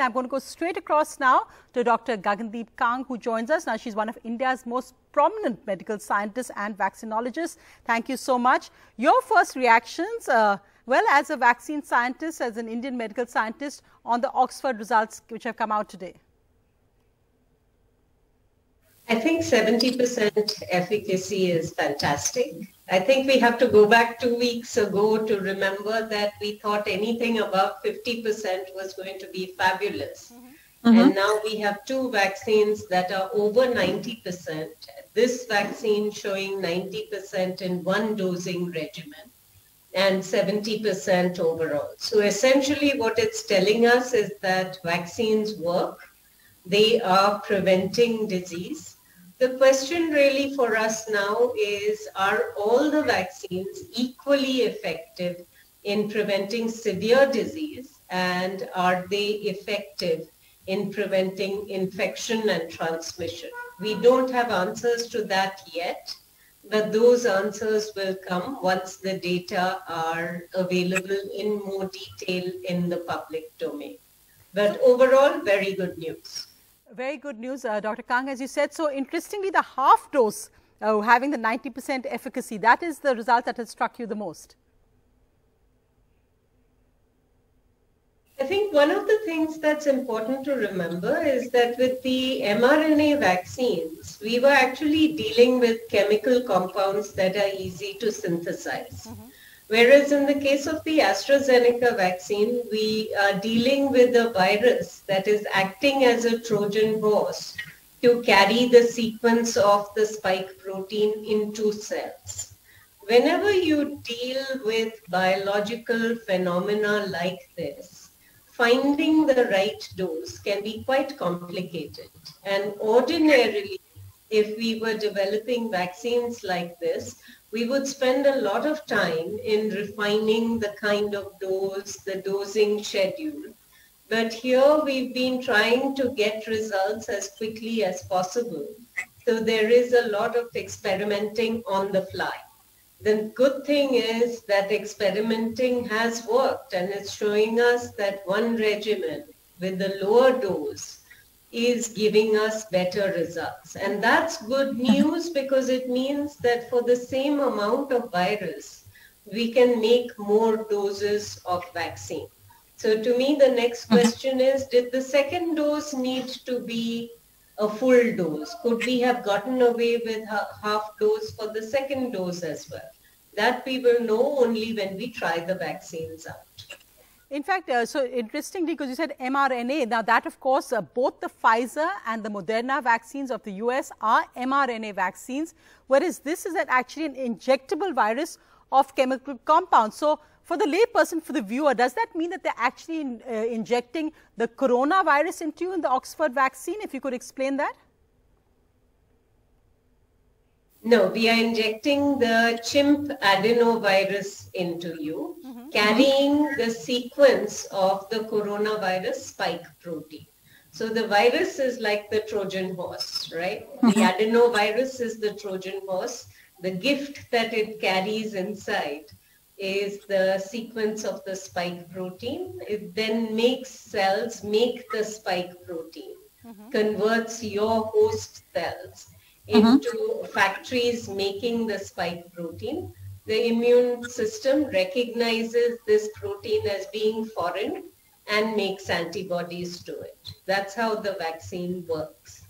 I'm going to go straight across now to Dr. Gagandeep Kang, who joins us. Now, she's one of India's most prominent medical scientists and vaccinologists. Thank you so much. Your first reactions, well, as a vaccine scientist, as an Indian medical scientist, on the Oxford results which have come out today. I think 70% efficacy is fantastic. I think we have to go back 2 weeks ago to remember that we thought anything above 50% was going to be fabulous. And now we have two vaccines that are over 90%. This vaccine showing 90% in one dosing regimen and 70% overall. So essentially what it's telling us is that vaccines work. They are preventing disease. The question really for us now is, are all the vaccines equally effective in preventing severe disease, and are they effective in preventing infection and transmission? We don't have answers to that yet, but those answers will come once the data are available in more detail in the public domain. But overall, very good news. Very good news, Dr. Kang, as you said. So interestingly, the half dose having the 90% efficacy, that is the result that has struck you the most. I think one of the things that's important to remember is that with the mRNA vaccines, we were actually dealing with chemical compounds that are easy to synthesize. Whereas in the case of the AstraZeneca vaccine, we are dealing with a virus that is acting as a Trojan horse to carry the sequence of the spike protein into cells. Whenever you deal with biological phenomena like this, finding the right dose can be quite complicated. And ordinarily, if we were developing vaccines like this, we would spend a lot of time in refining the kind of dose, the dosing schedule. But here we've been trying to get results as quickly as possible. So there is a lot of experimenting on the fly. The good thing is that experimenting has worked, and it's showing us that one regimen with the lower dose is giving us better results. And that's good news, because it means that for the same amount of virus, we can make more doses of vaccine. So to me, the next question is, did the second dose need to be a full dose? Could we have gotten away with half dose for the second dose as well? That we will know only when we try the vaccines out. In fact, so interestingly, because you said mRNA, now that of course, both the Pfizer and the Moderna vaccines of the US are mRNA vaccines, whereas this is actually an injectable virus of chemical compounds. So for the layperson, for the viewer, does that mean that they're actually injecting the coronavirus into you in the Oxford vaccine? If you could explain that. No, we are injecting the chimp adenovirus into you, carrying the sequence of the coronavirus spike protein. So the virus is like the Trojan horse, right? The adenovirus is the Trojan horse. The gift that it carries inside is the sequence of the spike protein. It then makes cells make the spike protein, converts your host cells into factories making the spike protein. The immune system recognizes this protein as being foreign and makes antibodies to it. That's how the vaccine works.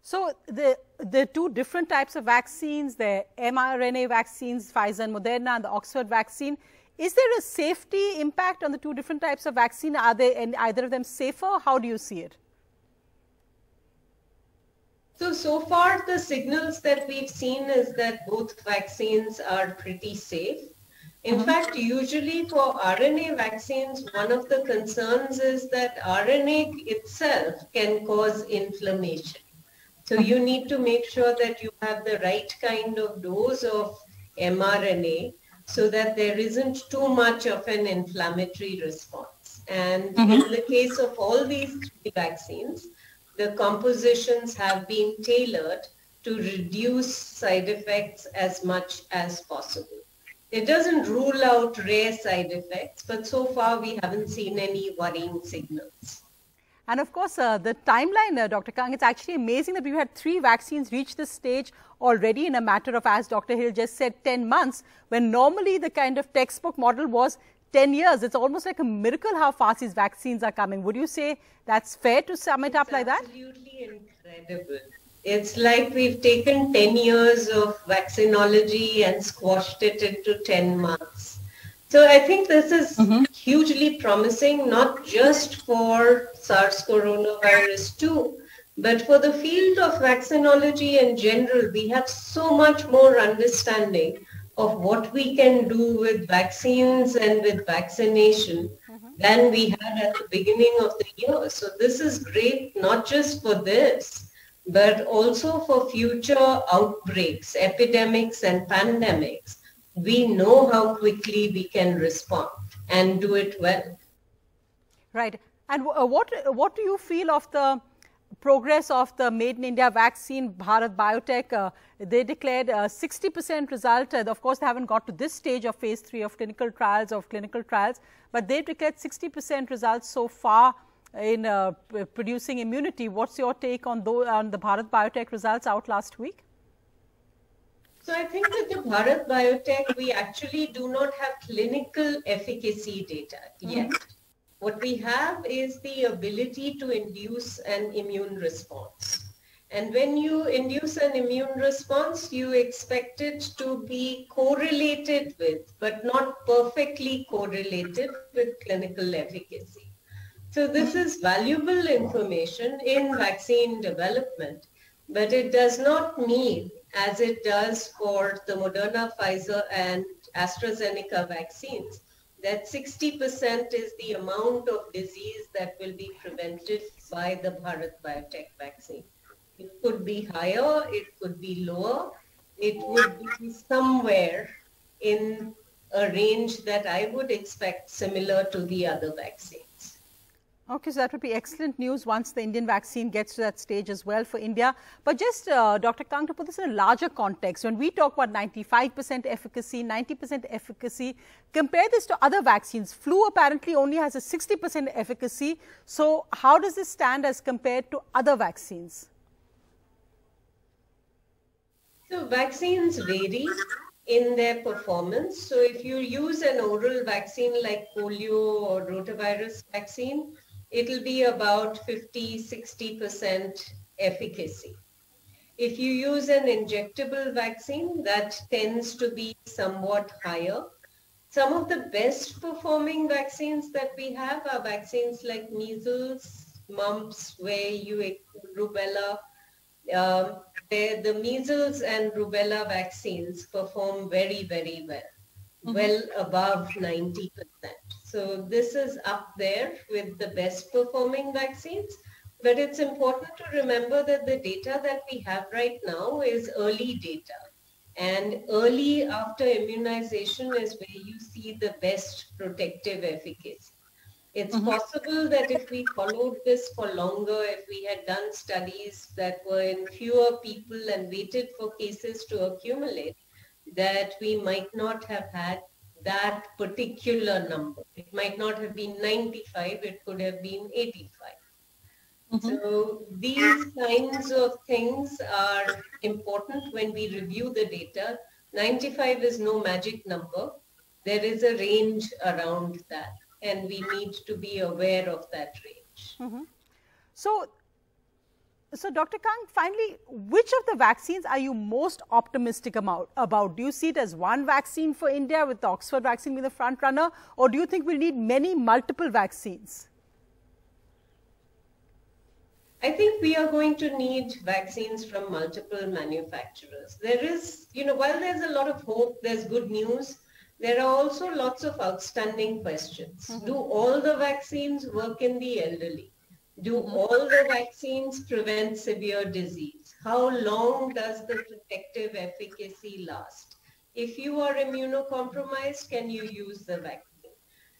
So the two different types of vaccines, the mRNA vaccines, Pfizer and Moderna, and the Oxford vaccine, is there a safety impact on the two different types of vaccine? Are they either of them safer? How do you see it? So far the signals that we've seen is that both vaccines are pretty safe. In fact, usually for RNA vaccines, one of the concerns is that RNA itself can cause inflammation. So you need to make sure that you have the right kind of dose of mRNA so that there isn't too much of an inflammatory response. And in the case of all these three vaccines, the compositions have been tailored to reduce side effects as much as possible. It doesn't rule out rare side effects, but so far we haven't seen any worrying signals. And of course, the timeline, Dr. Kang, it's actually amazing that we've had 3 vaccines reach this stage already in a matter of, as Dr. Hill just said, 10 months, when normally the kind of textbook model was 10 years. It's almost like a miracle how fast these vaccines are coming. Would you say that's fair to sum it up like that? Absolutely incredible. It's like we've taken 10 years of vaccinology and squashed it into 10 months. So I think this is hugely promising, not just for SARS coronavirus 2, but for the field of vaccinology in general. We have so much more understanding of what we can do with vaccines and with vaccination than we had at the beginning of the year. So this is great, not just for this, but also for future outbreaks, epidemics and pandemics. We know how quickly we can respond and do it well. Right. And what do you feel of the progress of the Made in India vaccine, Bharat Biotech? They declared a 60% result. Of course, they haven't got to this stage of phase 3 of clinical trials, but they declared 60% results so far in producing immunity. What's your take on the Bharat Biotech results out last week? So I think with the Bharat Biotech, we actually do not have clinical efficacy data yet. What we have is the ability to induce an immune response. And when you induce an immune response, you expect it to be correlated with, but not perfectly correlated with clinical efficacy. So this is valuable information in vaccine development, but it does not mean, as it does for the Moderna, Pfizer and AstraZeneca vaccines, that 60% is the amount of disease that will be prevented by the Bharat Biotech vaccine. It could be higher, it could be lower, it would be somewhere in a range that I would expect similar to the other vaccines. Okay, so that would be excellent news once the Indian vaccine gets to that stage as well for India. But just, Dr. Kang, to put this in a larger context, when we talk about 95% efficacy, 90% efficacy, compare this to other vaccines. Flu apparently only has a 60% efficacy. So how does this stand as compared to other vaccines? So vaccines vary in their performance. So if you use an oral vaccine like polio or rotavirus vaccine, it'll be about 50–60% efficacy. If you use an injectable vaccine, that tends to be somewhat higher. Some of the best performing vaccines that we have are vaccines like measles, mumps, where you rubella, where the measles and rubella vaccines perform very, very well, well above 90%. So this is up there with the best performing vaccines. But it's important to remember that the data that we have right now is early data. And early after immunization is where you see the best protective efficacy. It's possible that if we followed this for longer, if we had done studies that were in fewer people and waited for cases to accumulate, that we might not have had that particular number. It might not have been 95, it could have been 85. So these kinds of things are important when we review the data. 95 is no magic number. There is a range around that, and we need to be aware of that range. So Dr. Kang, finally, which of the vaccines are you most optimistic about? Do you see it as one vaccine for India, with the Oxford vaccine being the front runner, or do you think we'll need multiple vaccines? I think we are going to need vaccines from multiple manufacturers. There is, while there's a lot of hope, there's good news, there are also lots of outstanding questions. Do all the vaccines work in the elderly? Do all the vaccines prevent severe disease? How long does the protective efficacy last? If you are immunocompromised, can you use the vaccine?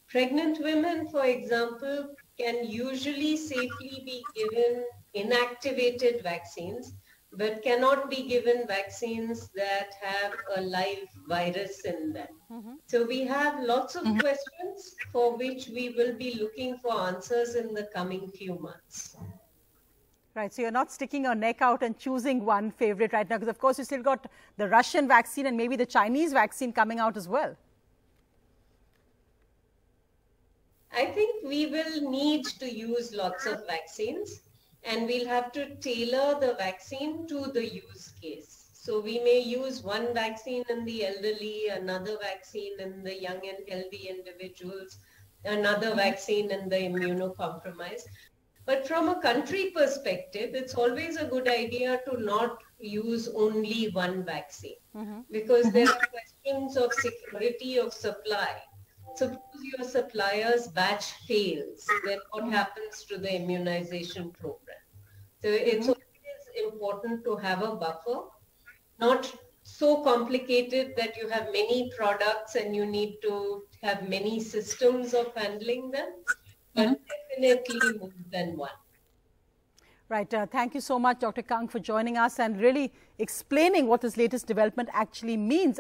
Pregnant women, for example, can usually safely be given inactivated vaccines, but cannot be given vaccines that have a live virus in them. So we have lots of questions for which we will be looking for answers in the coming few months. Right, so you're not sticking your neck out and choosing one favorite right now, because of course you still got the Russian vaccine and maybe the Chinese vaccine coming out as well. I think we will need to use lots of vaccines, and we'll have to tailor the vaccine to the use case. So we may use one vaccine in the elderly, another vaccine in the young and healthy individuals, another vaccine in the immunocompromised. But from a country perspective, it's always a good idea to not use only one vaccine because there are questions of security of supply. Suppose your supplier's batch fails, then what happens to the immunization program? So it's always important to have a buffer, not so complicated that you have many products and you need to have many systems of handling them, but definitely more than one. Right. Thank you so much, Dr. Kang, for joining us and really explaining what this latest development actually means.